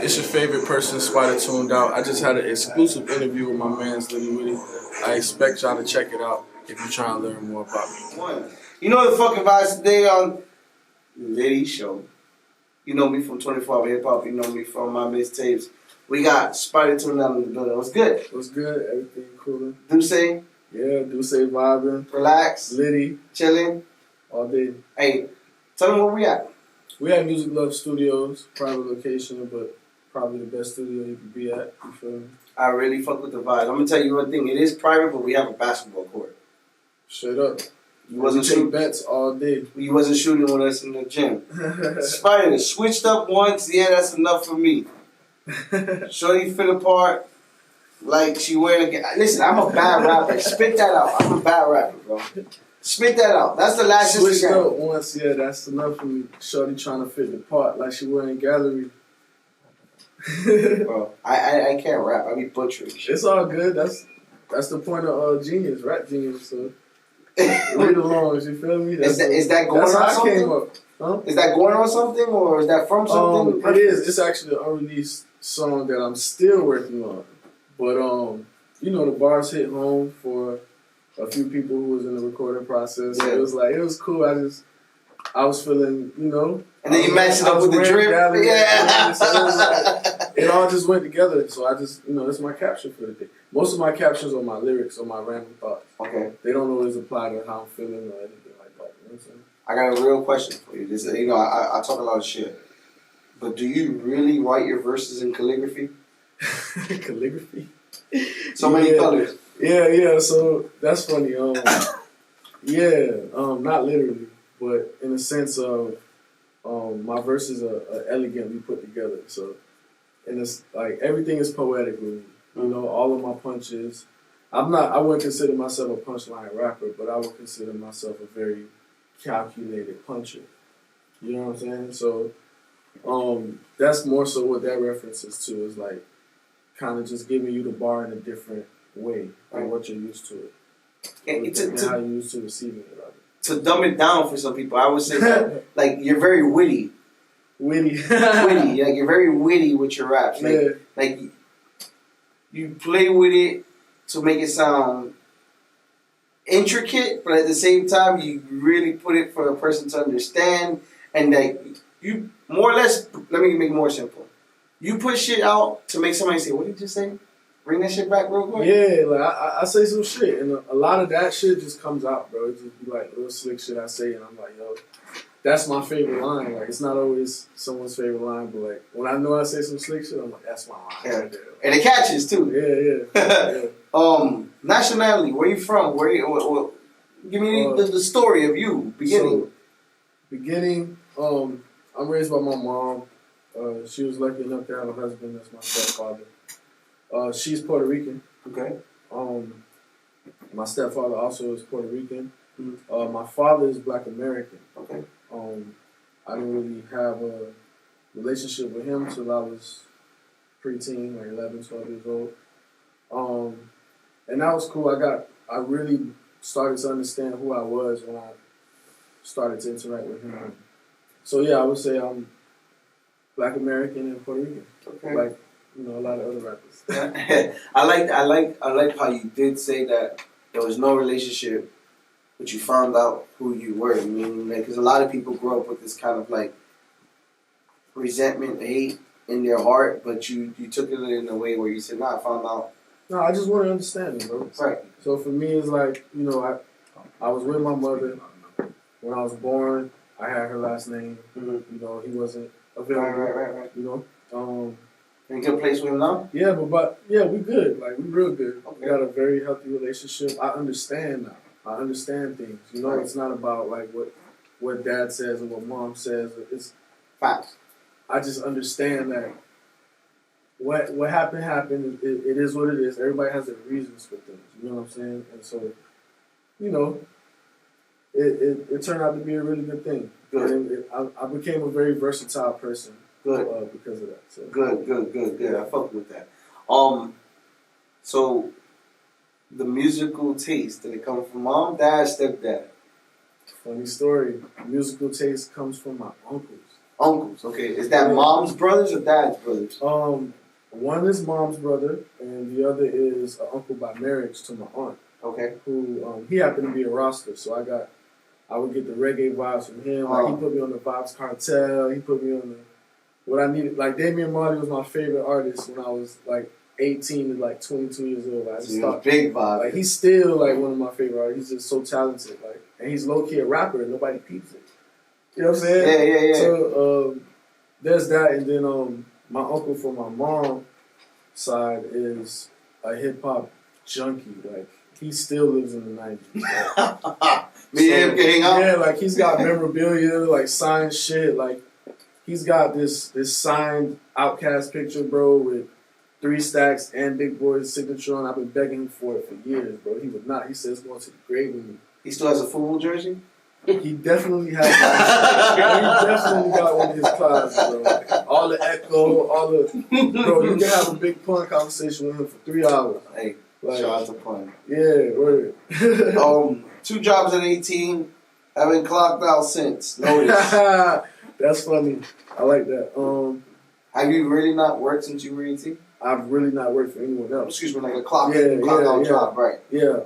It's your favorite person, Spydah Tuned Out. I just had an exclusive interview with my man's Litty. I expect y'all to check it out if you're trying to learn more about me. You know the fucking vibes today on Litty Show. You know me from 24 Hour Hip Hop. You know me from my mixtapes. We got Spydah Tuned Out in the building. What's good? What's good? Everything cool? Duce? Yeah, Duce vibing. Relax. Litty. Chilling. All day. Hey, tell them where we at. We at Music Love Studios. Private location, but probably the best studio you could be at. You feel me? I really fuck with the vibe. I'm gonna tell you one thing. It is private, but we have a basketball court. Straight up. You wasn't shooting bets all day. You wasn't shooting with us in the gym. Spydah switched up once. Yeah, that's enough for me. Shorty fit apart like she wearing a... Listen, I'm a bad rapper. Spit that out. I'm a bad rapper, bro. Spit that out. That's the last switched up once. Yeah, that's enough for me. Shorty trying to fit the part like she wearing gallery. Bro, I can't rap. I be butchering shit. It's all good. That's the point of genius, rap genius. So read along, you feel me? Is that going on something? Came up. Huh? Is that going on something, or is that from something? It is. It's actually an unreleased song that I'm still working on. But you know, the bars hit home for a few people who was in the recording process. Yeah. So it was cool. I was feeling, you know. And then you matched it up with the drip. Yeah. So it all just went together. So I just, you know, that's my caption for the day. Most of my captions are my lyrics or my random thoughts. Okay. They don't always apply to how I'm feeling or anything like that. You know what I'm saying? I got a real question for you. This, you know, I talk a lot of shit. But do you really write your verses in calligraphy? Calligraphy? So many colors. Yeah. So that's funny. Not literally. But in the sense of my verses are elegantly put together. So, and it's like everything is poetic with me. You know, all of my punches. I wouldn't consider myself a punchline rapper, but I would consider myself a very calculated puncher. You know what I'm saying? So, that's more so what that references to is like kind of just giving you the bar in a different way than what you're used to it. And how you're used to receiving it. To dumb it down for some people, I would say that, like, you're very witty. Witty. Like, you're very witty with your raps. Like you play with it to make it sound intricate, but at the same time, you really put it for a person to understand. And, like, you more or less, let me make it more simple. You put shit out to make somebody say, what did you say? Bring that shit back real quick. Yeah, like I say some shit, and a lot of that shit just comes out, bro. It just be like little slick shit I say, and I'm like, yo, that's my favorite line. Like, it's not always someone's favorite line, but like when I know I say some slick shit, I'm like, that's my line. Yeah. Right there. And it catches too. Yeah. Nationality, where you from? Give me the story of you beginning. I'm raised by my mom. She was lucky enough to have a husband that's my stepfather. She's Puerto Rican. Okay. My stepfather also is Puerto Rican. Mm-hmm. My father is Black American. Okay. I didn't really have a relationship with him till I was preteen, like 11, 12 years old. And that was cool. I really started to understand who I was when I started to interact with him. So yeah, I would say I'm Black American and Puerto Rican. Okay. Like, you know, a lot of other rappers. I like how you did say that there was no relationship, but you found out who you were. I mean, because a lot of people grow up with this kind of like resentment, hate in their heart, but you took it in a way where you said, "Nah, I found out." No, I just want to understand it, bro. Right. So for me, it's like, you know, I was with my mother when I was born. I had her last name. Mm-hmm. You know, he wasn't available. Right. You know. In a good place with him now? Yeah, but we good. Like, we real good. Okay. We got a very healthy relationship. I understand now. I understand things. You know, right. It's not about like what dad says and what mom says. It's facts. I just understand that what happened. It is what it is. Everybody has their reasons for things. You know what I'm saying? And so, you know, it turned out to be a really good thing. Good. And I became a very versatile person. Good. Because of that. So. Good. I fuck with that. So the musical taste, did it come from mom, dad, stepdad? Funny story. Musical taste comes from my uncles. Uncles. Okay. Is that mom's brothers or dad's brothers? One is mom's brother, and the other is an uncle by marriage to my aunt. Okay. Who he happened to be a roster, so I would get the reggae vibes from him. Like he put me on the Vibes Cartel. He put me on the what I needed. Like Damian Marley was my favorite artist when I was like 18 to like 22 years old. I just thought big vibe. Like he's still like one of my favorite artists. He's just so talented. Like, and he's low key a rapper, and nobody peeps it. You know what I'm saying? Yeah. So there's that, and then my uncle from my mom's side is a hip hop junkie. Like he still lives in the 90s. Me and him can hang out. Yeah, like he's got memorabilia, like signed shit. Like he's got this signed Outkast picture, bro, with 3 stacks and Big Boy's signature on. I've been begging him for it for years, bro. He would not. He says going to the grave with me. He still has a football jersey? He definitely has. He definitely got one of his closets, bro. All the echo, all the bro. You can have a big pun conversation with him for 3 hours. Hey, like, shout out to pun. Yeah, word. 2 jobs at 18. Haven't clocked out since. Notice. That's funny. I like that. Have you really not worked since you were 18? I've really not worked for anyone else. Excuse me, like a clock out job, right? Yeah.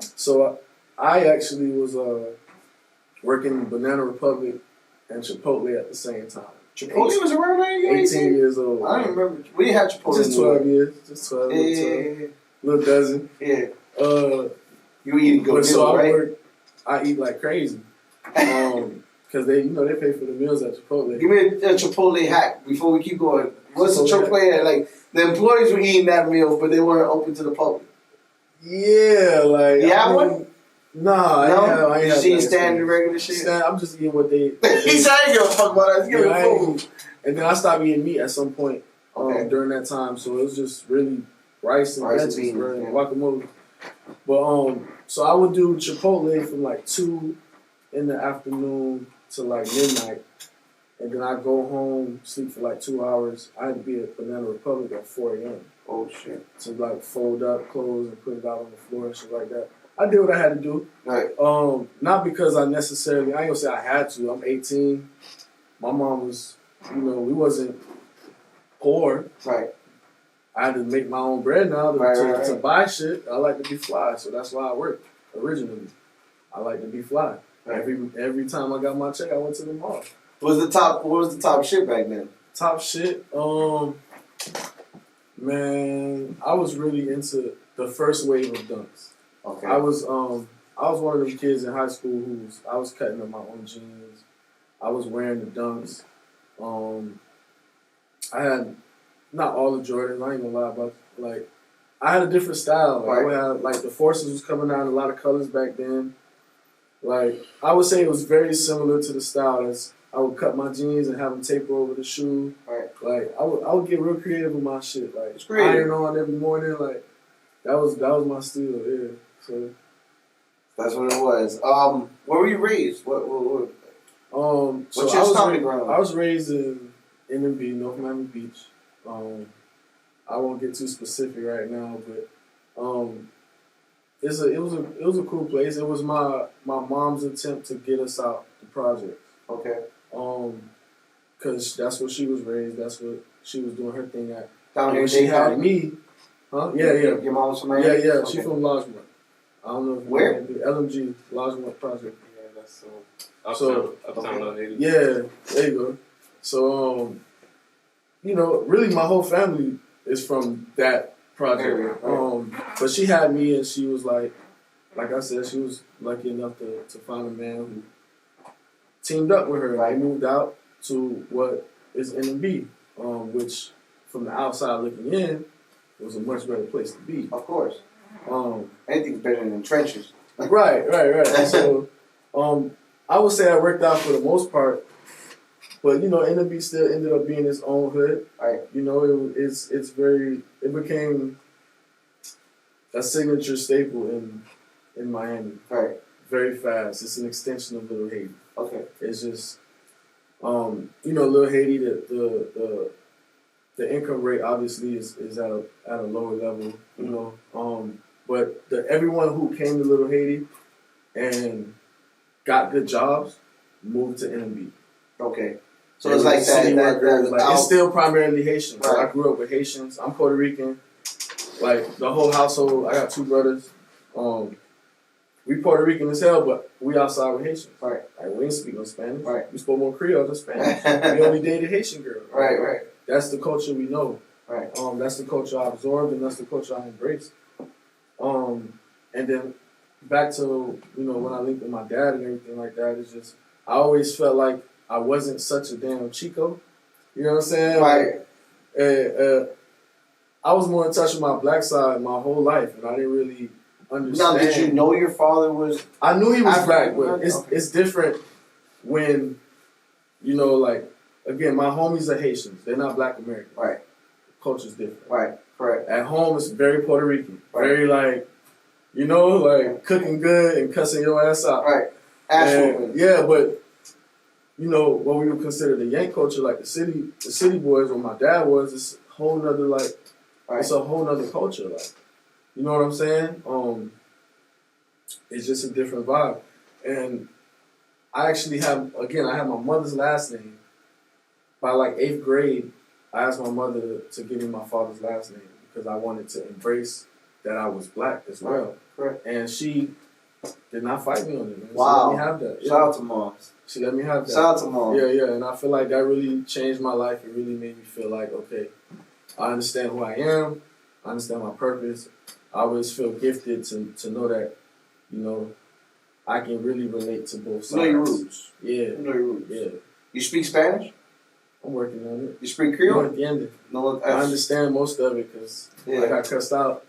So I actually was working Banana Republic and Chipotle at the same time. Chipotle was around when you were 18 years old. I don't remember. We didn't have Chipotle. Just 12 years. Just 12. Yeah. Little dozen. Yeah. You eating good meals, so right? I eat like crazy. Because they pay for the meals at Chipotle. Give me a Chipotle hack before we keep going. What's the Chipotle? Like the employees were eating that meal, but they weren't open to the public. Yeah, like you have one? Nah, no, I ain't you seen standard regular shit. I'm just eating what they. He said, "I ain't give a fuck about that. Give me food." And then I stopped eating meat at some point during that time, so it was just really rice and veggies, and guacamole. But so I would do Chipotle from like 2 in the afternoon to like midnight. And then I go home, sleep for like 2 hours. I had to be at Banana Republic at 4 a.m. Oh shit! To like fold up clothes and put it out on the floor and shit like that. I did what I had to do. Right. Not because I ain't gonna say I had to. I'm 18. My mom was, we wasn't poor. Right. I had to make my own bread now to buy shit. I like to be fly, so that's why I worked originally. I like to be fly. Right. Every time I got my check, I went to the mall. What was the top shit back then? Top shit? Man, I was really into the first wave of dunks. Okay. I was one of them kids in high school I was cutting up my own jeans. I was wearing the dunks. I had not all the Jordans, I ain't gonna lie about it. Like I had a different style. Like, I would have, like the Forces was coming out in a lot of colors back then. Like I would say it was very similar to the style as I would cut my jeans and have them taper over the shoe. Right. Like I would get real creative with my shit. Like it's creative. Iron on every morning. Like that was my style. Yeah. So that's what it was. Where were you raised? What what's your stomping ground? I was raised in NMB, North Miami Beach. I won't get too specific right now, but it was a cool place. It was my mom's attempt to get us out the project. Okay. Because that's where she was raised. That's what she was doing her thing at. Down here, she had me. Huh? Yeah. Your mom was from Miami? Yeah. Okay. She's from Lodgemont. I don't know if where? The LMG Lodgemont project. Yeah, that's uptown Litty. Yeah, there you go. So really my whole family is from that project. But she had me, and she was like I said, she was lucky enough to find a man who teamed up with her. Right. They moved out to what is NMB, which from the outside looking in was a much better place to be. Of course. Anything's better than trenches. Right. So I would say I worked out for the most part. But NMB still ended up being its own hood. Right. It became a signature staple in Miami. Right. Very fast. It's an extension of Little Haiti. Okay. It's just Little Haiti, the income rate obviously is at a lower level, but everyone who came to Little Haiti and got good jobs moved to NMB. Okay. So it's like it's still primarily Haitian. Right. I grew up with Haitians. I'm Puerto Rican. Like the whole household, I got 2 brothers. We Puerto Rican as hell, but we outside with Haitians. Right. Like we didn't speak no Spanish. Right. We spoke more Creole than Spanish. We only dated Haitian girls. Right. That's the culture we know. Right. That's the culture I absorbed, and that's the culture I embraced. And then back to when I linked with my dad and everything like that, it's just I always felt like I wasn't such a damn Chico. You know what I'm saying? Right. I was more in touch with my black side my whole life, and I didn't really understand. Now, did you know your father was? I knew he was African, black, but it's different when, like, again, my homies are Haitians. They're not Black Americans. Right. Culture's different. Right. Correct. At home, it's very Puerto Rican. Right. Very, like cooking good and cussing your ass out. Right. Absolutely. Yeah, but, what we would consider the Yank culture, like the city boys, what my dad was, it's a whole nother, it's a whole nother culture, you know what I'm saying? It's just a different vibe. And I actually I have my mother's last name. By 8th grade, I asked my mother to give me my father's last name because I wanted to embrace that I was black as well. Right. And she did not fight me on it, man. Wow. She let me have that. Shout out to moms. She let me have that. Shout out to mom. Yeah. And I feel like that really changed my life. It really made me feel like, okay, I understand who I am. I understand my purpose. I always feel gifted to know that, I can really relate to both sides. You know your roots. Yeah. You know your roots. Yeah. You speak Spanish? I'm working on it. You speak Creole? No, I understand most of it because I got cussed out.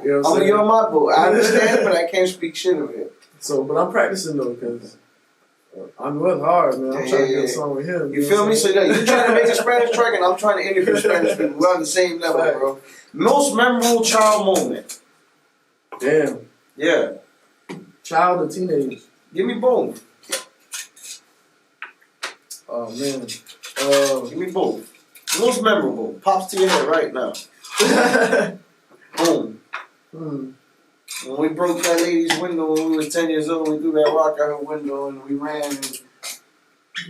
You know you're on my boat. I understand, but I can't speak shit of it. So, but I'm practicing though because I'm working hard, man. I'm trying to get a song with him. You feel me? So you're trying to make a Spanish track, and I'm trying to interview Spanish people. We're on the same level, bro. Most memorable child moment. Damn. Yeah. Child or teenage? Give me both. Oh man. Give me both. Most memorable. Pops to your head right now. Boom. When we broke that lady's window when we were 10 years old, we threw that rock out her window and we ran. And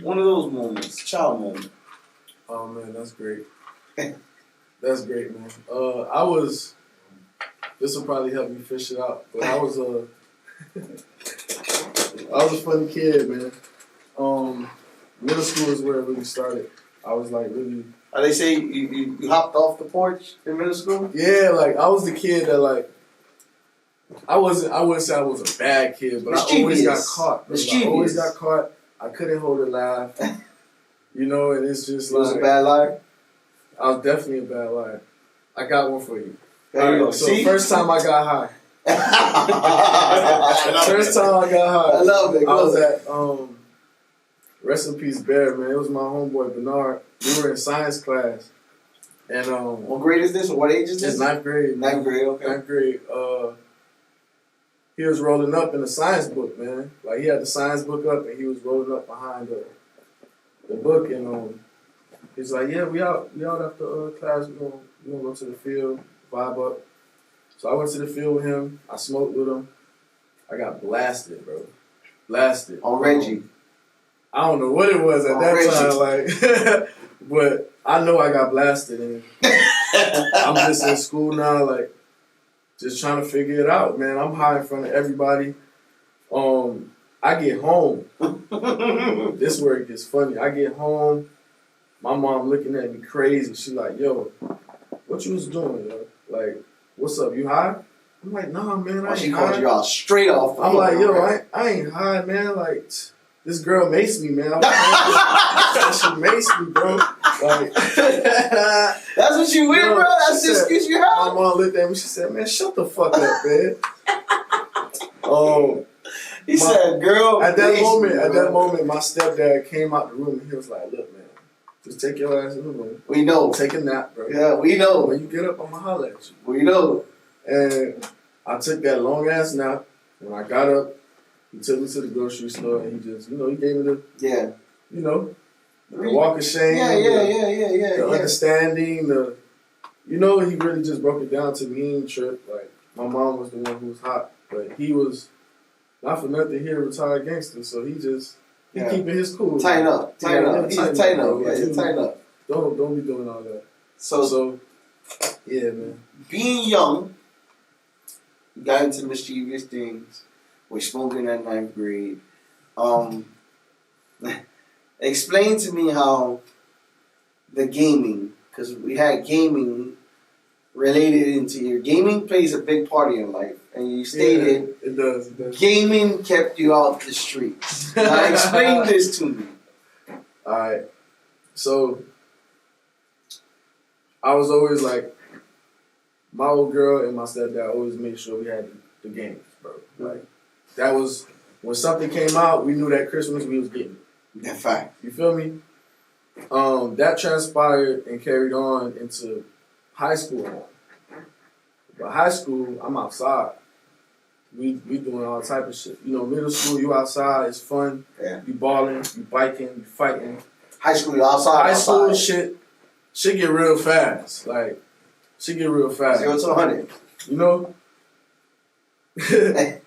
one of those moments. Child moment. Oh man, that's great. That's great, man. This will probably help me fish it out, but I was a funny kid, man. Middle school is where it really started. I was really. They say you hopped off the porch in middle school? Yeah, I was the kid that I wouldn't say I was a bad kid, but I always got caught. I always got caught. I couldn't hold a laugh. And it's just You was a bad liar? I was definitely a bad liar. I got one for you. There you go. So first time I got high. First time I got high. I love it. I was at rest in peace, Bear, man. It was my homeboy Bernard. We were in science class, and what grade is this? Or what age is this? It's 9th grade. Man. 9th grade. Okay. 9th grade. He was rolling up in the science book, man. He had the science book up, and he was rolling up behind the book, and he's like, "Yeah, we out after class. We gonna go to the field, vibe up." So I went to the field with him. I smoked with him. I got blasted, bro. Blasted. On Reggie. I don't know what it was at that time, but I know I got blasted, and I'm just in school now, just trying to figure it out, man. I'm high in front of everybody. I get home. This is where it gets funny. I get home. My mom looking at me crazy. She like, "Yo, what you was doing, yo? What's up? You high?" I'm like, "Nah, man, I ain't She high." called you out straight off the I'm floor, like, "Yo, right? I ain't high, man. This girl maced me, man. She maced me, bro. That's what you win, bro. That's the excuse you have." My mom looked at me. She said, "Man, shut the fuck up, man." He said, "Girl." At that moment, my stepdad came out the room and he was like, "Look, man, just take your ass in the room. We know. Take a nap, bro. Yeah, we know. When you get up, I'ma holler at you. We know." And I took that long ass nap. When I got up, he took me to the grocery store and he just, he gave me the, the walk of shame. The understanding, he really just broke it down to me. He didn't trip. My mom was the one who was hot, but he was, not for nothing, he a retired gangster, so he just He keeping his cool. Tighten up. He's tighten up. Yeah, tighten up. Don't be doing all that. So yeah, man. Being young, you got into mischievous things. We're smoking at 9th grade. Explain to me how the gaming, because we had gaming related into your gaming plays a big part in your life, and you stated it does. Gaming kept you out the streets. Now explain this to me. All right, so I was always like, my old girl and my stepdad always made sure we had the games, bro. Like that was when something came out, we knew that Christmas we was getting it. That fact. You feel me? That transpired and carried on into high school. But high school, I'm outside. We doing all type of shit. You know, middle school, you outside, it's fun. Yeah. You balling, you biking, you fighting. High school, you outside. High school shit get real fast. Like, shit get real fast. 0 to 100. You know?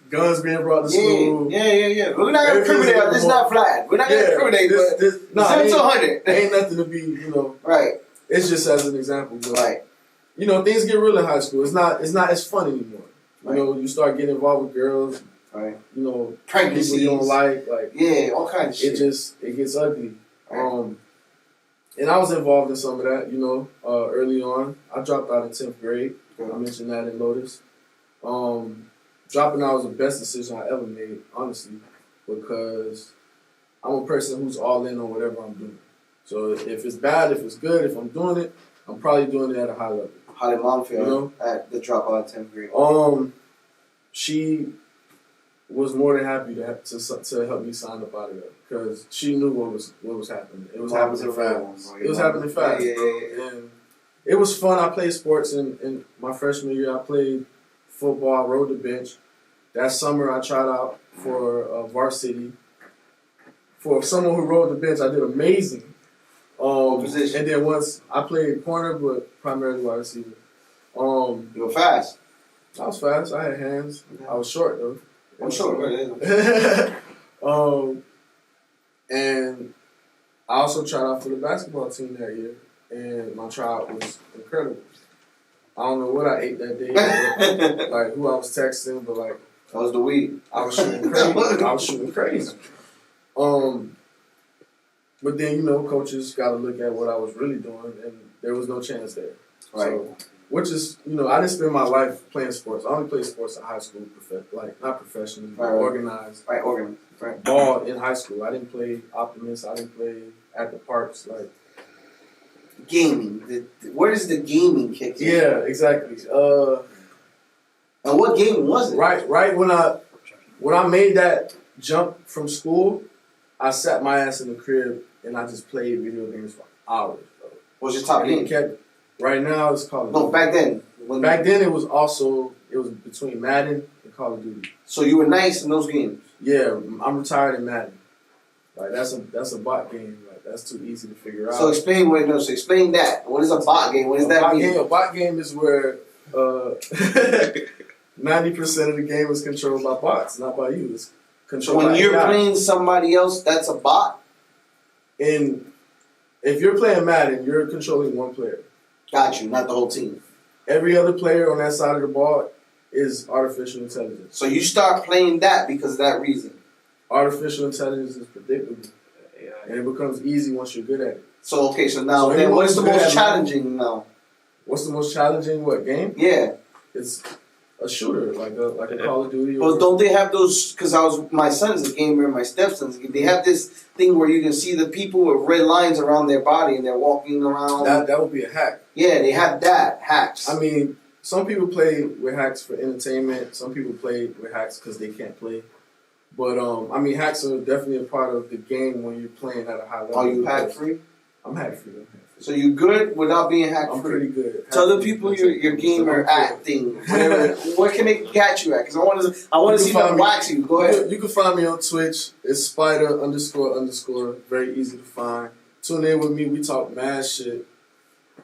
Guns being brought to school. Yeah. We're not gonna incriminate. This is not flat. We're not gonna incriminate. But 0 to 100 ain't nothing to be, you know. Right. It's just as an example. But, right. You know, things get real in high school. It's not as fun anymore. Right. You know, you start getting involved with girls. Right. You know, pregnancies. People you don't like. Yeah, all kinds of shit. It gets ugly. Right. And I was involved in some of that, you know, early on. I dropped out in 10th grade. I mentioned that in Lotus. Dropping out was the best decision I ever made, honestly, because I'm a person who's all in on whatever I'm doing. So if it's bad, if it's good, if I'm doing it, I'm probably doing it at a high level. How did mom feel at the dropout in 10th grade? She was more than happy to help me sign up out of there because she knew what was happening. It was happening fast. It was happening fast. Yeah. And it was fun. I played sports in my freshman year. I played football. I rode the bench. That summer, I tried out for varsity. For someone who rode the bench, I did amazing. Position. And then once I played corner, but primarily wide receiver. You were fast. I was fast. I had hands. Yeah. I was short though. I'm short. And I also tried out for the basketball team that year, and my tryout was incredible. I don't know what I ate that day, like who I was texting, but like that was the weed. I was shooting crazy. But then, you know, coaches got to look at what I was really doing, and there was no chance there. Right. So, which is, you know, I didn't spend my life playing sports. I only played sports in high school, not professionally, but organized. Right, organized. Right. Ball in high school. I didn't play Optimist. I didn't play at the parks. Like gaming. Where does the gaming kick in? Yeah, exactly. And what game was it? Right when I made that jump from school, I sat my ass in the crib and I just played video games for hours, bro. What's your top game? Right now it's Call of Duty. No, back then. Back then it was between Madden and Call of Duty. So you were nice in those games? Yeah, I'm retired in Madden. Like that's a bot game. Like that's too easy to figure out. So explain that. What is a bot game? What does that mean? A bot game is where 90% of the game is controlled by bots, not by you. It's controlled when you're playing somebody else, that's a bot? And if you're playing Madden, you're controlling one player. Got you, not the whole team. Every other player on that side of the ball is artificial intelligence. So you start playing that because of that reason. Artificial intelligence is predictable. And it becomes easy once you're good at it. So then what's the most challenging now? What's the most challenging game? Yeah. It's a shooter, like a Call of Duty. But don't they have those, because my son's a gamer and my stepson's, they have this thing where you can see the people with red lines around their body and they're walking around. That would be a hack. Yeah, they have hacks. I mean, some people play with hacks for entertainment. Some people play with hacks because they can't play. But, I mean, hacks are definitely a part of the game when you're playing at a high level. Are you hack-free? I'm hack-free. So you're good without being hack-free? I'm pretty good. Tell the people your gamer thing. Where can they catch you at? Because I want to see them wax you. Go ahead. You can find me on Twitch. It's Spydah __. Very easy to find. Tune in with me. We talk mad shit.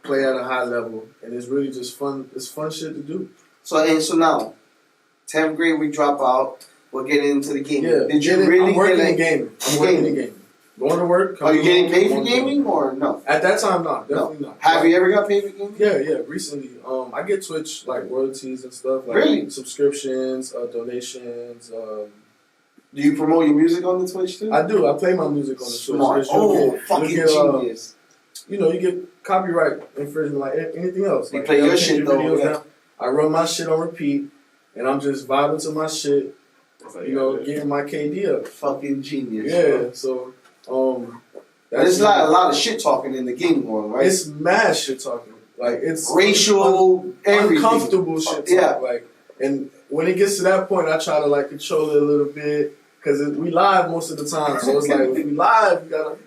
Play at a high level. And it's really just fun. It's fun shit to do. So now, 10th grade we drop out. We're getting into the gaming. Yeah. Did you really I'm working get in gaming. I'm working in gaming. Going to work. Are you getting paid for gaming or no? At that time, no. Definitely not. Have you ever got paid for gaming? Yeah. Recently, I get Twitch like royalties and stuff. Like Really? Subscriptions, donations. Do you promote your music on the Twitch too? I do. I play my music on the Smart. Twitch. Fucking genius. You get copyright infringement like anything else. You Like, play your shit though. Yeah. I run my shit on repeat, and I'm just vibing to my shit. Getting my KD up. Fucking genius. Yeah. Bro. So, there's a lot of shit talking in the gaming world, right? It's mad shit talking. Like it's racial, uncomfortable shit talking. Yeah. Like, and when it gets to that point, I try to like control it a little bit because we live most of the time. So it's like if we live, you gotta.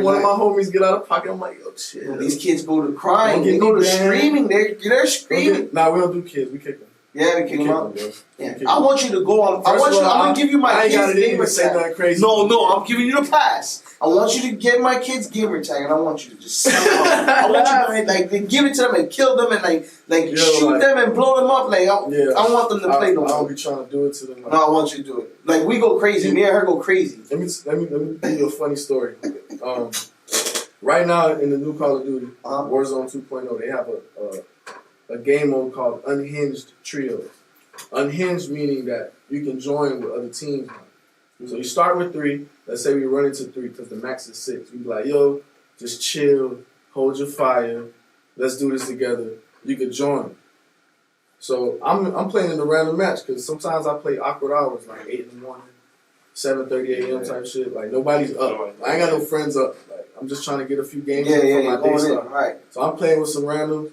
One of my homies get out of pocket. I'm like, yo, chill. These kids go to crying. They go to screaming. They're screaming. Nah, we don't do kids. We kick them. Yeah, we kick them out. Yeah. I want you to go on. I'm gonna give you my kids' gamer tag. Crazy. No, I'm giving you the pass. I want you to get my kids' gamer tag, and I want you to just sell them. I want you to give it to them and kill them and shoot them and blow them up. I want them to play them. I don't be trying to do it to them. No, I want you to do it. Like we go crazy. Me and her go crazy. Let me tell you a funny story. Right now in the new Call of Duty, Warzone 2.0, they have a game mode called Unhinged Trio. Unhinged meaning that you can join with other teams. So you start with 3. Let's say we run into 3 because the max is 6. We be like, yo, just chill, hold your fire, let's do this together. You can join. So I'm playing in a random match because sometimes I play awkward hours like 8 in the morning, 7:30 a.m. type shit. Like nobody's up. I ain't got no friends up. Like I'm just trying to get a few games in for my day start. Right. So I'm playing with some randoms.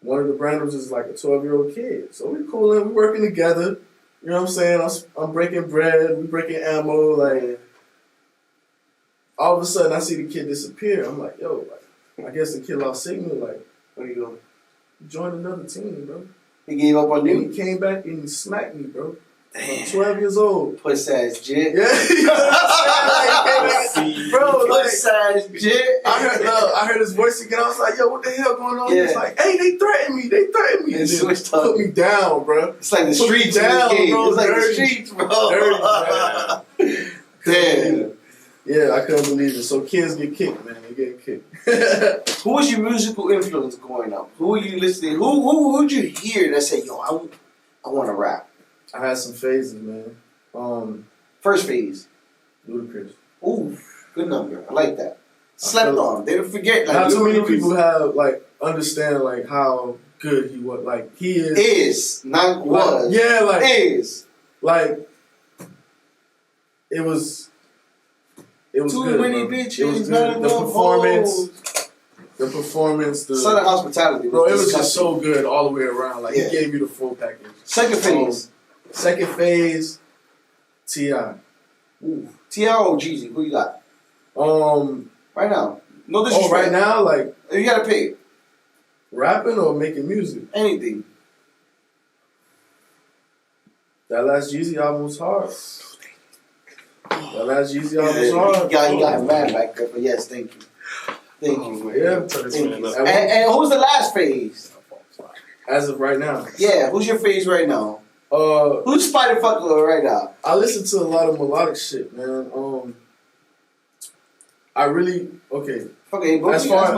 One of the randoms is like a 12-year-old kid. So we cooling, we working together. You know what I'm saying? I'm breaking bread, we breaking ammo. Like all of a sudden I see the kid disappear. I'm like, yo, I guess the kid lost signal. Like, where you going? Joined another team, bro. He gave up on you? He came back and he smacked me, bro. Damn. 12 years old. Puss ass jit. Yeah. Bro, puss ass jit. I heard his voice again. I was like, yo, what the hell going on? He's like, hey, they threatened me. And then put me down, bro. It's like the streets down, bro. It's like the streets, bro. Damn. Yeah, I couldn't believe it. So kids get kicked, man. They get kicked. Who was your musical influence growing up? Who were you listening? Who'd you hear that say, yo, I want to rap? I had some phases, man. First phase. Ludacris. Ooh, good number. I like that. Slept on. They don't forget. Like, not too many people have understand how good he was. Like he is not was. Yeah, is it was too good, many bro. bitches. It was good. The performance, the Southern hospitality, bro. It was just so good all the way around. Like he gave you the full package. Second phase, T.I. Ooh. T.I. or Jeezy? Who you got? Right now. No disrespect. Right now, like you gotta pick. Rapping or making music? Anything. That last Jeezy album was hard. That last Jeezy album was hard. You got him mad back there, but yes, thank you. Thank you. Yeah. And who's the last phase? As of right now. Yeah, who's your phase right now? Who's Spydah fucking with right now? I listen to a lot of melodic shit, man. I really Okay, as far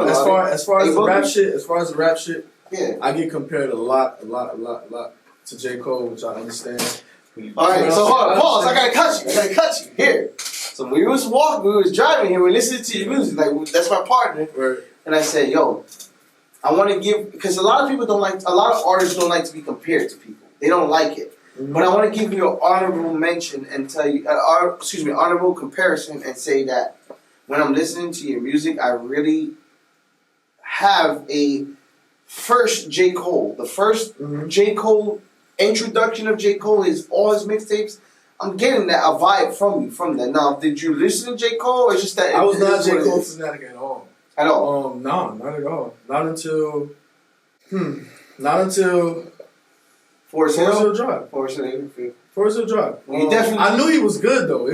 as the rap shit, yeah, I get compared a lot to J. Cole, which I understand. Alright, so hold on, pause. I gotta cut you. Here. So we was driving here, we listening to your music, like that's my partner. Right. And I said, yo, I wanna give, because a lot of artists don't like to be compared to people. They don't like it. Mm-hmm. But I want to give you an honorable mention and tell you, honorable comparison and say that when I'm listening to your music, I really have a first J. Cole. The first J. Cole, introduction of J. Cole is all his mixtapes. I'm getting a vibe from that. Now, did you listen to J. Cole or just that? I was not J. Cole fanatic at all. At all? No, not at all. Not until Forest Hill Drive. Forest Hill Drive. I knew he was good though.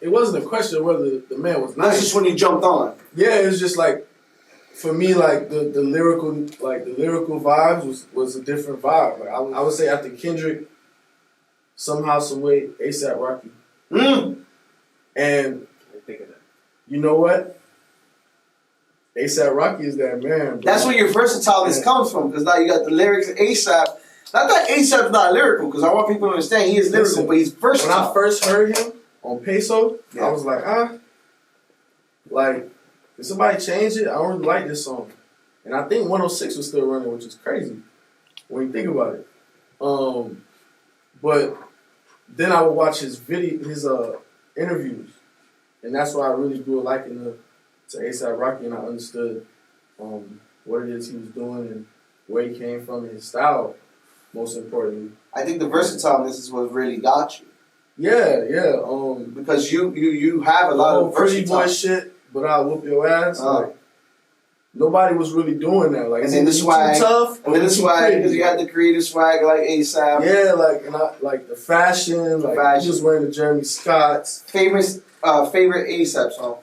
It wasn't a question of whether the man was nice. That's just when you jumped on. Yeah, it was just like for me, like the lyrical vibes was a different vibe. Like I would say after Kendrick, somehow, some way, ASAP Rocky. And I think of that. you know what? ASAP Rocky is that man, bro. That's where your versatileness comes from, because now you got the lyrics of ASAP. Not that ASAP's not lyrical, because I want people to understand he is lyrical, but he's versatile. When I first heard him on Peso, I was like, like, did somebody change it? I don't really like this song. And I think 106 was still running, which is crazy when you think about it. But then I would watch his interviews, and that's why I really grew a liking to ASAP Rocky, and I understood what it is he was doing and where he came from and his style, most importantly. I think the versatileness is what really got you. Yeah. Because you have a lot of pretty boy shit, but I'll whoop your ass. Like, nobody was really doing that. Like, and then the swag, tough, and then the swag, because you had the creative swag like ASAP. Yeah, like the fashion, he was wearing the Jeremy Scotts. Favorite ASAP song?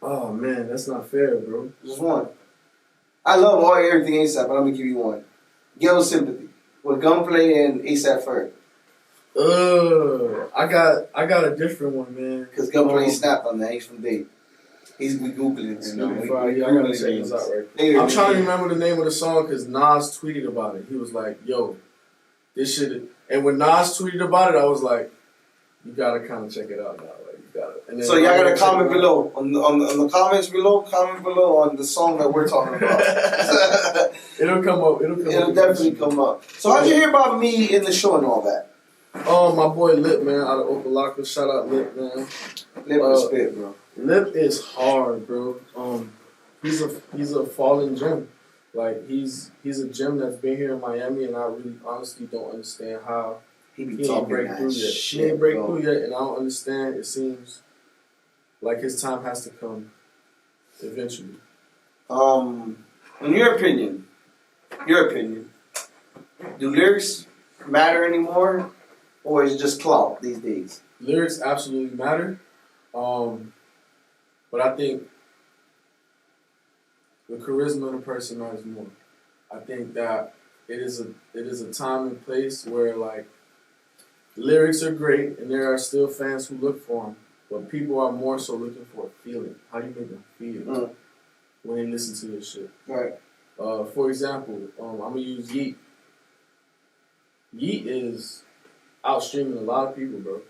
Oh man, that's not fair, bro. Just one. I love everything ASAP, but I'm gonna give you one. Ghetto Sympathy with Gunplay and ASAP Ferg. I got a different one, man. Because Gunplay snapped on that. He's from Dave. He's googling it. I gotta check this out right quick. I'm trying to remember the name of the song because Nas tweeted about it. He was like, "Yo, this shit." And when Nas tweeted about it, I was like, "You gotta kind of check it out now." Like, you gotta. And then so y'all gotta comment below on the comments below. Comment below on the song that we're talking about. It'll come up. It'll definitely come up. So how'd you hear about me in the show and all that? Oh, my boy Lip, man, out of Opalaka. Shout out Lip, man. Lip respect, bro. Lip is hard, bro. He's a fallen gem. Like he's a gem that's been here in Miami, and I really honestly don't understand how he didn't break through yet. He didn't break through yet, and I don't understand. It seems like his time has to come eventually. In your opinion, do lyrics matter anymore, or is it just clout these days? Lyrics absolutely matter, but I think the charisma of the person matters more. I think that it is a time and place where like lyrics are great, and there are still fans who look for them, but people are more so looking for a feeling. How do you make them feel when they listen to your shit? Right. For example, I'm gonna use Yeet. Yeet is outstreaming a lot of people, bro.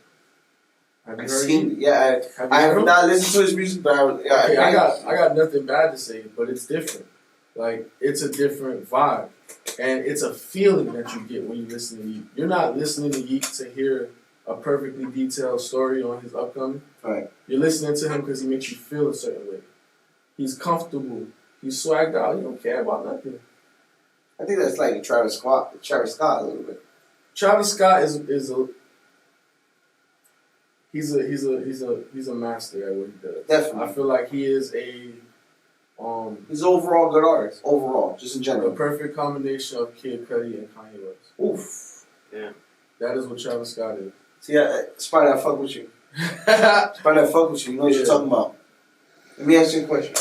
Have you heard Yeet? Yeah, I have not listened to his music, but I got nothing bad to say, but it's different. Like, it's a different vibe, and it's a feeling that you get when you listen to Yeet. You're not listening to Yeet to hear a perfectly detailed story on his upcoming. Right. You're listening to him because he makes you feel a certain way. He's comfortable. He's swagged out. He don't care about nothing. I think that's like Travis Scott a little bit. Travis Scott is a he's a master at what he does. Definitely. I feel like he is he's an overall good artist. Overall, just in general. A perfect combination of Kid Cudi and Kanye West. Oof. Yeah. That is what Travis Scott is. See, Spydah, I fuck with you. Spydah, I fuck with you. You know what you're talking about. Let me ask you a question.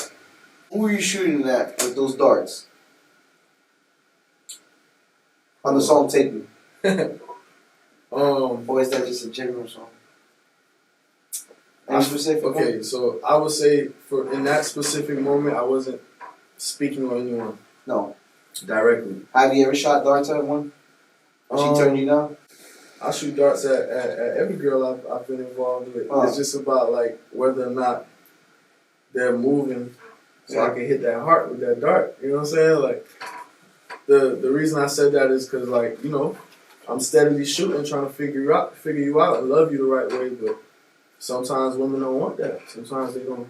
Who are you shooting at with those darts? On the song Take Me. Or is that just a general song? Any specific okay, one? so I would say in that specific moment, I wasn't speaking on anyone. No. Directly. Have you ever shot darts at one? She turned you down? I shoot darts at every girl I've been involved with. It's just about like whether or not they're moving, so I can hit that heart with that dart. You know what I'm saying? Like the reason I said that is because like I'm steadily shooting, trying to figure you out, and love you the right way. But sometimes women don't want that. Sometimes they don't.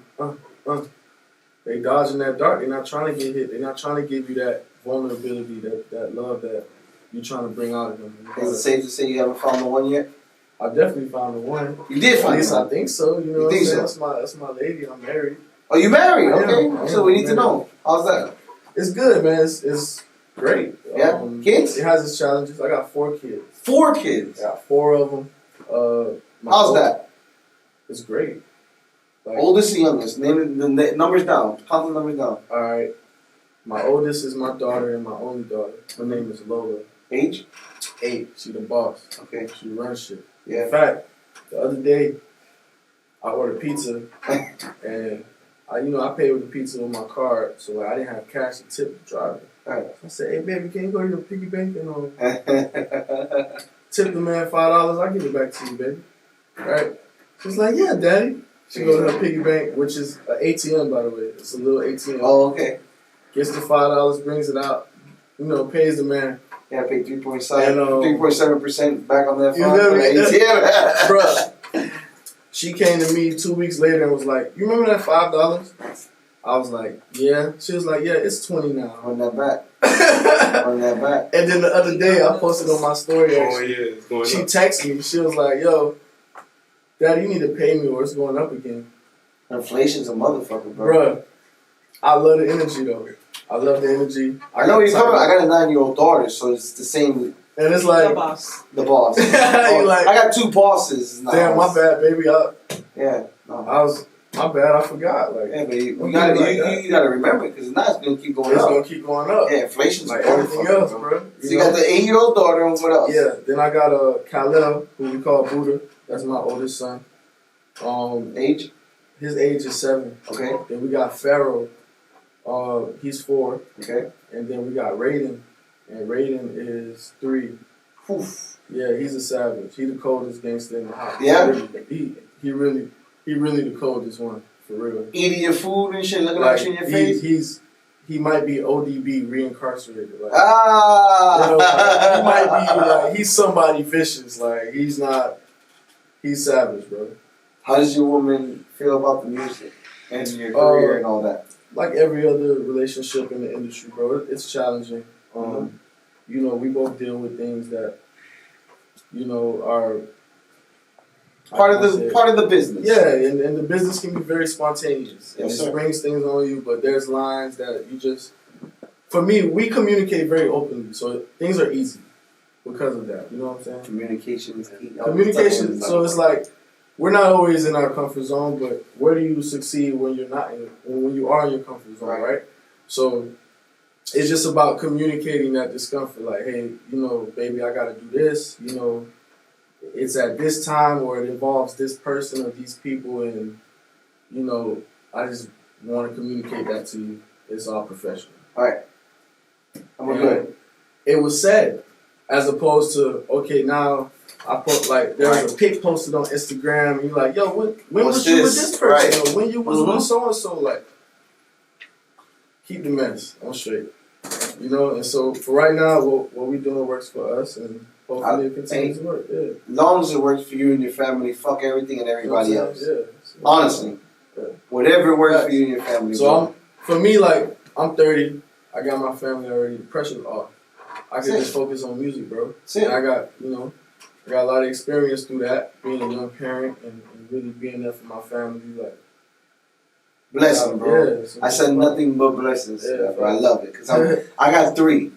They dodging that dart. They're not trying to get hit. They're not trying to give you that vulnerability, that love that you're trying to bring out of them. Is it safe to say you haven't found the one yet? I definitely found the one. You did find the one? At least I think so. You know what I'm saying? So? That's my lady. I'm married. Oh, you married? Okay. So we need to married. know. How's that? It's good, man. It's great. Yeah. Kids? It has its challenges. I got 4 kids. 4 kids? I got 4 of them. How's that? It's great. Like, oldest and youngest. Name the numbers down. Count the numbers down. All right. My oldest is my daughter and my only daughter. Her name is Lola. Age? 8. She the boss. Okay. She runs shit. Yeah. In fact, the other day, I ordered pizza, and I paid with the pizza with my card, so I didn't have cash to tip the driver. Right. So I said, "Hey, baby, can you go to your piggy bank and tip the man $5? I'll give it back to you, baby." Right? She's like, "Yeah, daddy." She goes to her piggy bank, which is an ATM, by the way. It's a little ATM. Oh, okay. Gets the $5, brings it out, pays the man. Yeah, I paid 3.7% back on that phone for the ATM. Bruh, she came to me 2 weeks later and was like, "You remember that $5? I was like, "Yeah." She was like, "Yeah, it's 20 now." Run that back. Run that back. And then the other day, I posted on my story. It's going she up. texted me. She was like, "Yo, Daddy, you need to pay me or it's going up again." Inflation's a motherfucker, bro. Bruh, I love the energy, though. I love the energy. I know where you're coming. I got a 9-year-old daughter, so it's the same. And it's like... The boss. The boss. Like, I got 2 bosses. Damn, my bad, baby. Yeah. No. My bad, I forgot. Like, yeah, but you gotta remember it, because now it's gonna keep going up. It's gonna keep going up. Yeah, inflation's like everything else, bro. So you got the 8-year-old daughter, and what else? Yeah, then I got Khalil, who we call Buddha. That's my oldest son. Age? His age is 7. Okay. Then we got Pharaoh. He's 4. Okay. And then we got Raiden, and Raiden is 3. Oof. Yeah, he's a savage. He the coldest gangster in the house. Yeah. He really the coldest one, for real. Eating your food and shit, looking at you in your face. He might be ODB, reincarcerated. Like, he might be like, he's somebody vicious. Like, he's savage, bro. How does your woman feel about the music and your career and all that? Like every other relationship in the industry, bro, it's challenging. We both deal with things that, are part of the business. Yeah, and the business can be very spontaneous. Yes, and it springs things on you, but there's lines that you just... For me, we communicate very openly, so things are easy because of that. You know what I'm saying? Communication is key. Communication, so it's like, we're not always in our comfort zone, but where do you succeed when you're not when you are in your comfort zone, right? So it's just about communicating that discomfort, like, hey, baby, I gotta do this, it's at this time or it involves this person or these people, and I just want to communicate that to you. It's all professional. All right. I'm good. It was said, as opposed to, okay, now I put there's a pic posted on Instagram and you're like, yo, when was you with this person? Right. Or when you was with so and so? Like, keep the mess on straight. And so for right now, what we doing works for us, and hopefully it continues to work. Yeah. As long as it works for you and your family, fuck everything and everybody else. Yeah. Honestly. Yeah. Whatever works for you and your family. So for me, I'm 30. I got my family already. The pressure's off. I can just focus on music, bro. And I got, I got a lot of experience through that, being a young parent and really being there for my family. Like, blessing, bro. Yeah, I said nothing but blessings. Yeah, bro. I love it, because I got 3.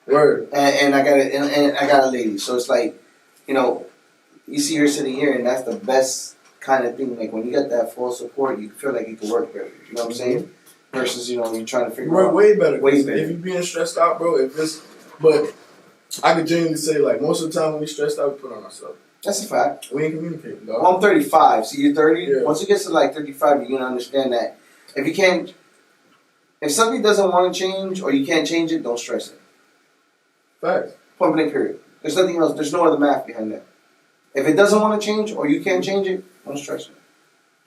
Word. And I got a lady. So it's like, you see her sitting here, and that's the best kind of thing. Like, when you get that full support, you feel like you can work better. You know what I'm saying? Versus, you're trying to figure out. Way better. Way better. If you're being stressed out, bro, but I could genuinely say, most of the time when we stressed out, we put on ourselves. That's a fact. We ain't communicating, dog. Well, I'm 35. So you're 30. Yeah. Once it gets to 35, you're gonna understand that if something doesn't want to change or you can't change it, don't stress it. Facts. Point blank, period. There's nothing else. There's no other math behind that. If it doesn't want to change or you can't change it, don't stress it.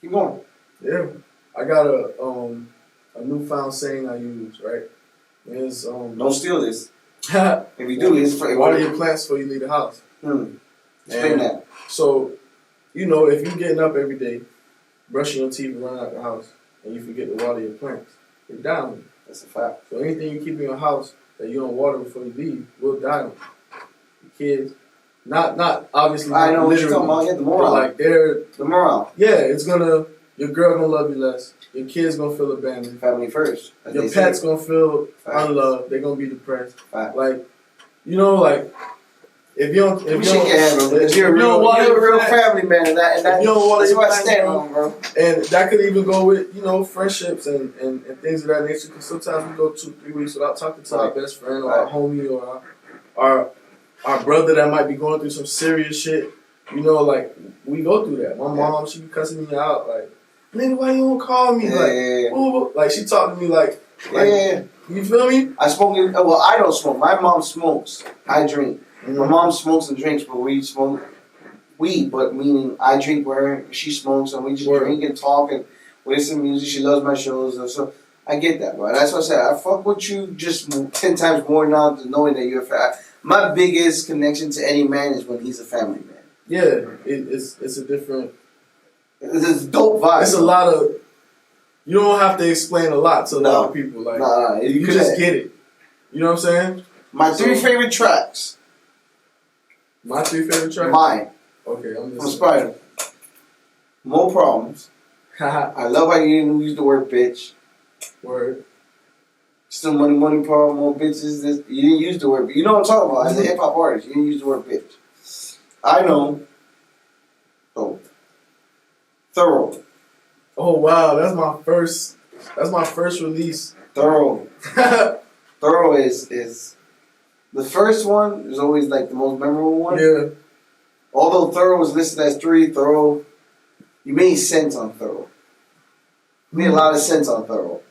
Keep going. Yeah. I got a newfound saying I use, right? It's don't steal this. if you do, it's for water your plants before you leave the house. Explain that. So, if you're getting up every day, brushing your teeth and running out the house, and you forget to water your plants, they die on you. That's a fact. So anything you keep in your house that you don't water before you leave will die on you. Your kids, not obviously. I know what you're talking about. Yeah, the morale. The morale. Yeah, your girl gonna love you less. Your kids gonna feel abandoned. Family first. Your pet's gonna feel unloved. They're gonna be depressed. Fact. If you don't, you're a real family man, and that's what I stand on, bro. And that could even go with friendships and things of that nature. Because sometimes we go 2-3 weeks without talking to our best friend or our homie or our brother that might be going through some serious shit, you know, like we go through that. My mom, she be cussing me out like, nigga, why you don't call me? Ooh, like she talked to me like you feel me? I smoke. Well, I don't smoke. My mom smokes. I drink. My mom smokes and drinks, but we smoke weed. But meaning I drink with her, she smokes, and we just drink and talk and listen to music. She loves my shows, and so I get that, bro. That's what I said. I fuck with you just 10 times more now than knowing that you're a family. My biggest connection to any man is when he's a family man. Yeah, it's a different. It's a dope vibe. It's a lot of. You don't have to explain a lot to a lot of people. Like you just get it. You know what I'm saying? My 3 favorite tracks. My 3 favorite tracks. Mine. Okay, I'm from Spydah. More Problems. I love how you didn't use the word bitch. Word. Still money, power, more bitches. You didn't use the word bitch. You know what I'm talking about. As a hip hop artist, you didn't use the word bitch. I know. So, Thorough. Oh wow, that's my first release. Thorough. Thorough is the first one is always like the most memorable one. Yeah. Although Thorough was listed as 3, Thorough, you made sense on Thorough. You made a lot of sense on Thorough.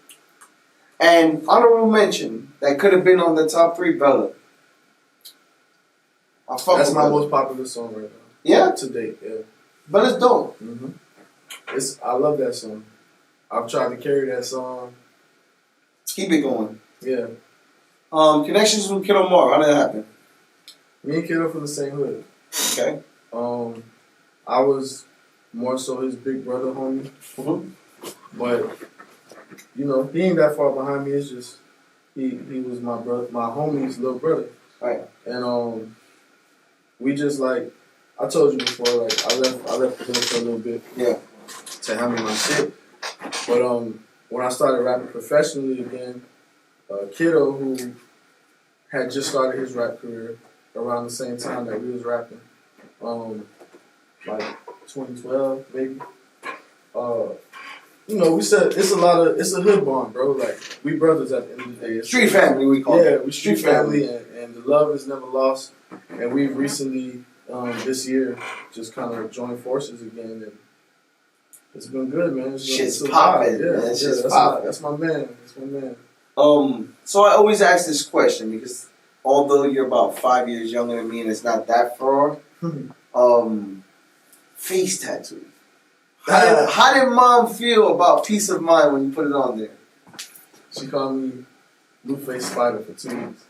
And honorable mention that could have been on the top 3, Bella. That's my most popular song right now. Yeah, to date. Yeah, Bella's dope. Mm-hmm. I love that song. I've tried to carry that song. Keep it going. Yeah. Connections with Kiddo Mar. How did that happen? Me and Kiddo from the same hood. Okay. I was more so his big brother homie. Mm-hmm. But you know, he ain't that far behind me. It's just he was my brother, my homie's little brother. Right. And we just like I told you before, like I left the hood for a little bit. Yeah. To handle my shit. But when I started rapping professionally again, Kiddo, who had just started his rap career around the same time that we was rapping, like 2012 maybe. You know, we said it's a hood bond, bro. Like we brothers at the end of the day. Street family, we call it. Yeah, we street family, and the love is never lost. And we've recently this year just kind of joined forces again, and it's been good, man. Shit's popping. Yeah, that's my man. That's my man. So I always ask this question because although you're about 5 years younger than me and it's not that far, face tattoo. How did mom feel about peace of mind when you put it on there? She called me Blueface Spydah for 2 weeks.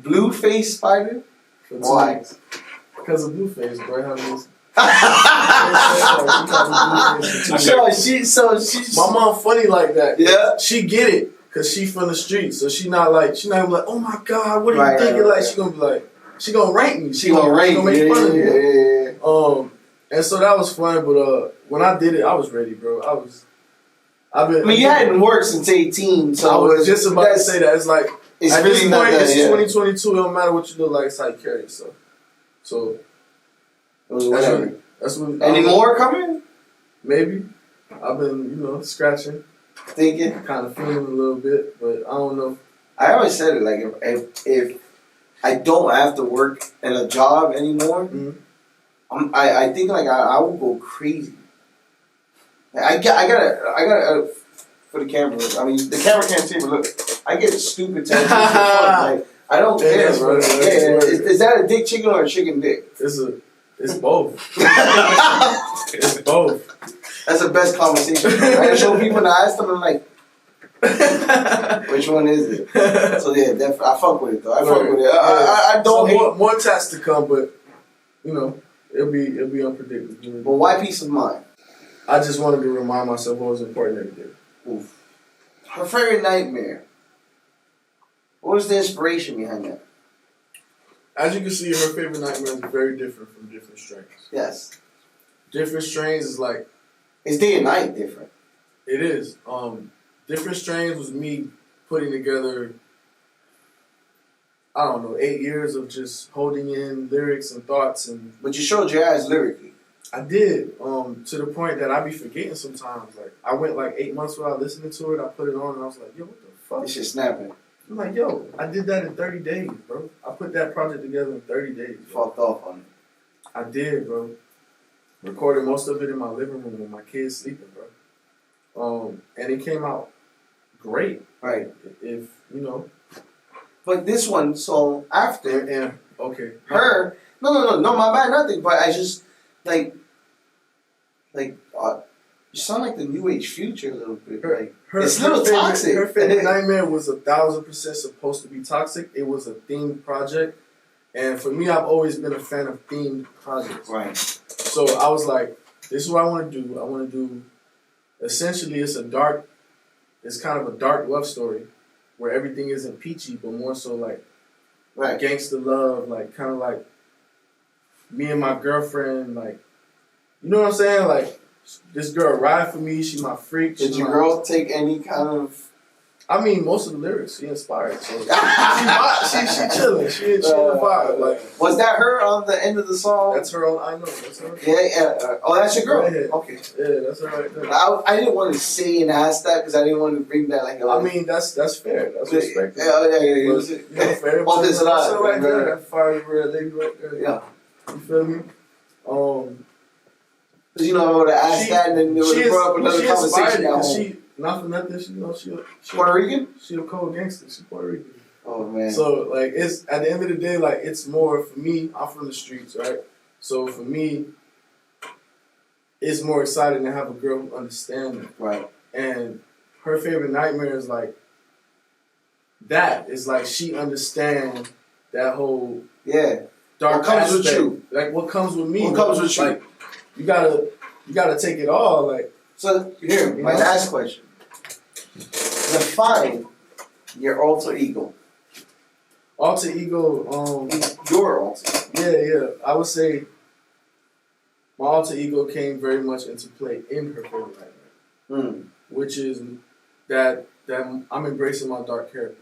Blueface Spydah? For 2 Why? weeks. Because of Blueface, bro. How many? So my mom funny like that. Yeah. She get it because she from the street, so she not even like, oh my god, what are you thinking? Like she gonna be like, she gonna rank me. She gonna make fun of me. Yeah. And so that was fun, but when I did it, I was ready, bro. You hadn't worked since 18, so I was just about to say that. It's like it's at really this not point, that, it's 2022. It don't matter what you look like, it's how you carry yourself. So it was whatever. That's what. Any more coming? Maybe. I've been, scratching, thinking, kind of feeling a little bit, but I don't know. I always said it, like if I don't have to work in a job anymore, I think like I will go crazy. I gotta for the camera. I mean, the camera can't see, but look, I get stupid tattoos. Like I don't care, bro. Is that a dick chicken or a chicken dick? It's both. It's both. That's the best conversation. I show people and I ask them, I'm like, which one is it? So yeah, definitely, I fuck with it though. I fuck with it. I don't hate. More tests to come, but it'll be unpredictable. But why peace of mind? I just wanted to remind myself what was important every day. Oof. Her favorite nightmare. What was the inspiration behind that? As you can see, her favorite nightmare is very different from different strains. Yes. Different strains is like... It's day and night different. It is. Different strains was me putting together, I don't know, 8 years of just holding in lyrics and thoughts. But you showed your ass lyrically. I did, to the point that I be forgetting sometimes. Like, I went like 8 months without listening to it. I put it on and I was like, yo, what the fuck? This shit snapping. I'm like, yo, I did that in 30 days, bro. I put that project together in 30 days. Bro. Fucked off on it. I did, bro. Recorded most of it in my living room with my kids sleeping, bro. And it came out great. Right. If you know. But this one, so after and okay. her, no, my bad, nothing. But I just like, you sound like the new age Future a little bit. It's a little toxic. Her favorite nightmare was 1,000% supposed to be toxic. It was a themed project, and for me, I've always been a fan of themed projects. Right. So I was like, this is what I want to do. I want to do. Essentially, it's kind of a dark love story, where everything isn't peachy, but more so like gangster love, like kind of like me and my girlfriend, like, you know what I'm saying? Like, this girl ride for me, she my freak. Did your girl take any kind of... I mean, most of the lyrics, she inspired. So she chilling. She vibe. Like, was that her on the end of the song? That's her on, I know. That's her. Yeah. Oh, that's your girl? Right. Okay. Yeah, that's her right there. I didn't want to say and ask that because I didn't want to bring that like... I mean, that's fair. That's respectful. Yeah. Fair. All this and that. Right there. That fiery red lady right there. Yeah. You feel me? Because you know, I would have asked that and then it would have brought up another conversation at home. Not for nothing, she Puerto Rican? She a cold gangster. She Puerto Rican. Oh man. So like, it's at the end of the day, like, it's more for me. I'm from the streets, right? So for me, it's more exciting to have a girl who understands me. Right. And her favorite nightmare is like that. It's like she understands that whole dark what comes aspect. with you. Like what comes with me. What comes with you. Like you gotta take it all. Like, so here, my last question. Define your alter ego. Alter ego, your alter ego. Yeah. I would say my alter ego came very much into play in her favorite nightmare. Which is that I'm embracing my dark character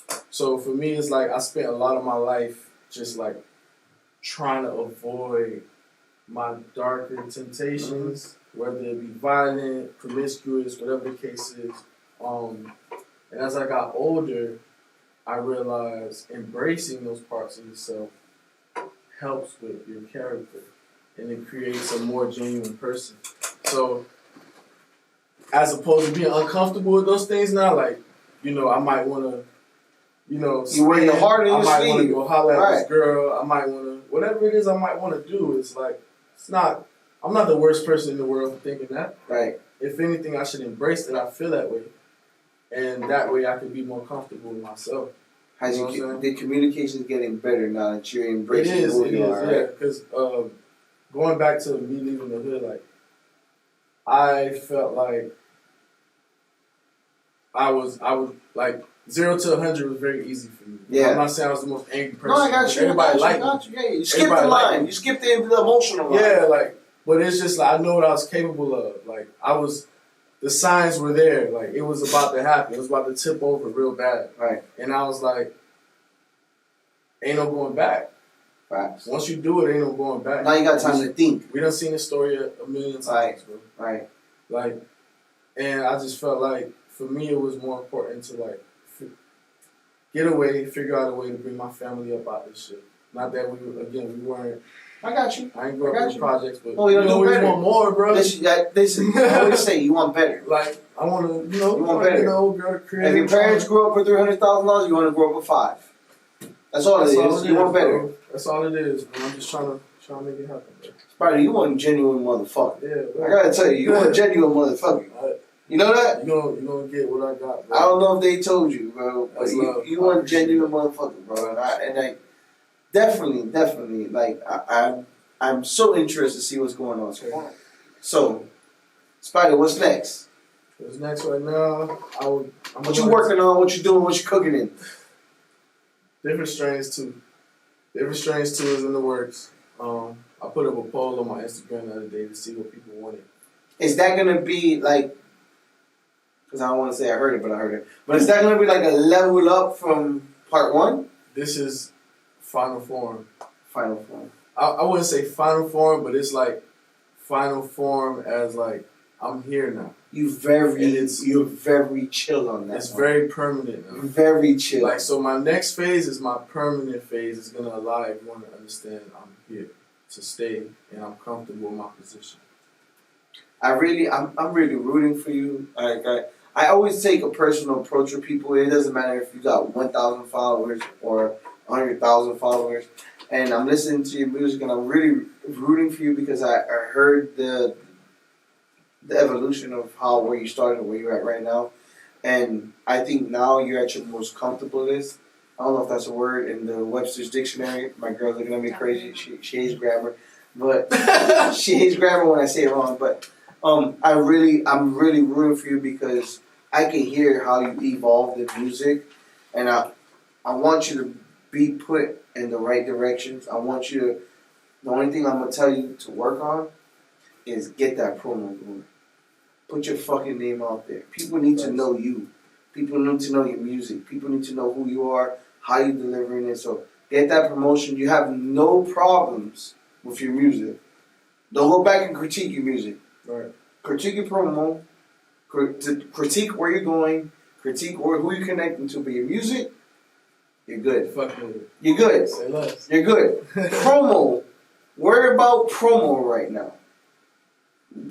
now. So for me, it's like I spent a lot of my life just like trying to avoid my darker temptations, whether it be violent, promiscuous, whatever the case is. And as I got older, I realized embracing those parts of yourself helps with your character, and it creates a more genuine person. So, as opposed to being uncomfortable with those things now, like, you know, I might want to, you know, you wear your heart in your sleeve. I might want to go holler at this girl. I might want to, whatever it is I might want to do. It's like, I'm not the worst person in the world for thinking that. Right. If anything, I should embrace that I feel that way. And that way I can be more comfortable with myself. The communication is getting better now that you're embracing who you are, right? Yeah, because going back to me leaving the hood, like, I felt like I was like 0 to 100 was very easy for me. Yeah. I'm not saying I was the most angry person. No, I got you. Everybody liked me. Yeah, you skipped the line. You skipped the emotional line. Yeah, like, but it's just like I know what I was capable of. Like, the signs were there. Like, it was about to happen. It was about to tip over real bad. Right. And I was like, ain't no going back. Right. Once you do it, ain't no going back. Now you got time to think. We done seen this story a million times, bro. Right. Like, and I just felt like, for me, it was more important to, like, get away, figure out a way to bring my family up out this shit. Not that we weren't. I got you. I ain't grew up with projects, but you always better. want more, bro. Listen, I always say you want better. Like, I want to, you want better. Get an old girl to create. If your parents grew up with $300,000, you want to grow up with $5. That's all it is. You want better. Bro. That's all it is, man. I'm just trying to make it happen, bro. Spydah, you want a genuine motherfucker. Yeah, bro. I gotta tell you want a genuine motherfucker. You know that? You gonna get what I got, bro. I don't know if they told you, bro, but you want a genuine motherfucker, bro. And I definitely, like, I'm so interested to see what's going on. So, Spydah, what's next? What's next right now? What you working on? What you doing? What you cooking in? Different Strains 2. Different Strains 2 is in the works. I put up a poll on my Instagram the other day to see what people wanted. Is that gonna be like? Because I don't want to say I heard it, but I heard it. But is that gonna be like a level up from part 1? This is final form. Final form. I wouldn't say final form, but it's like final form as like I'm here now. You're very chill on that. It's very permanent now. Very chill. Like, so my next phase is my permanent phase. It's gonna allow everyone to understand I'm here to stay and I'm comfortable in my position. I'm really rooting for you. I always take a personal approach with people. It doesn't matter if you got 1,000 followers or 100,000 followers. And I'm listening to your music and I'm really rooting for you because I heard the evolution of where you started and where you're at right now. And I think now you're at your most comfortableness. I don't know if that's a word in the Webster's dictionary. My girl's looking at me crazy. She hates grammar. But she hates grammar when I say it wrong. But I'm really rooting for you because I can hear how you evolved in music. And I want you to be put in the right directions. I want you to, the only thing I'm going to tell you to work on is get that promo going. Put your fucking name out there. People need to know you. People need to know your music. People need to know who you are, how you're delivering it. So get that promotion. You have no problems with your music. Don't go back and critique your music. Right. Critique your promo. Critique where you're going. Critique who you're connecting to. But your music, you're good. Fuck with it. You're good. Say less. You're good. Promo. Worry about promo right now.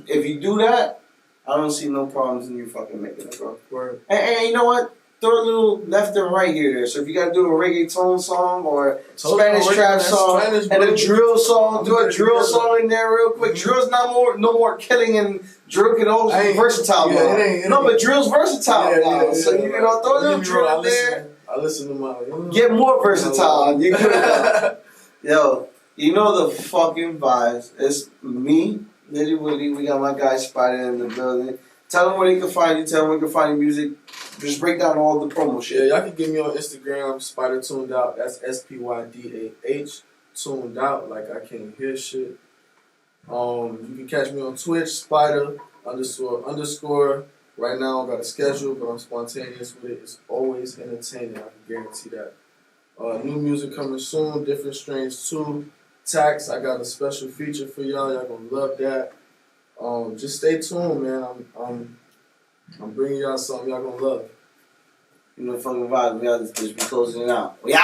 If you do that, I don't see no problems in you fucking making it, bro. Word. And you know what? Throw a little left and right here there. So if you gotta do a reggaeton song or Spanish trap song and a drill song, do a drill song in there real quick. Drill's no more killing and drill can also be versatile now. No, but drill's versatile now. So you know, throw a little drill in there. I listen to my. Get more versatile. You good. Yo, you know the fucking vibes. It's me, Litty, Willie. We got my guy Spydah in the building. Tell them where they can find you. Tell them where you can find your music. Just break down all the promo shit. Yeah, y'all can get me on Instagram, Spydah TunedOut. That's SPYDAH. Tuned out, like I can't hear shit. You can catch me on Twitch, Spydah __. Right now, I got a schedule, but I'm spontaneous with it. It's always entertaining. I can guarantee that. New music coming soon. Different strains too. Tax. I got a special feature for y'all. Y'all gonna love that. Just stay tuned, man. I'm bringing y'all something y'all gonna love. You know the fucking vibe. We got to just be closing it out. Yeah.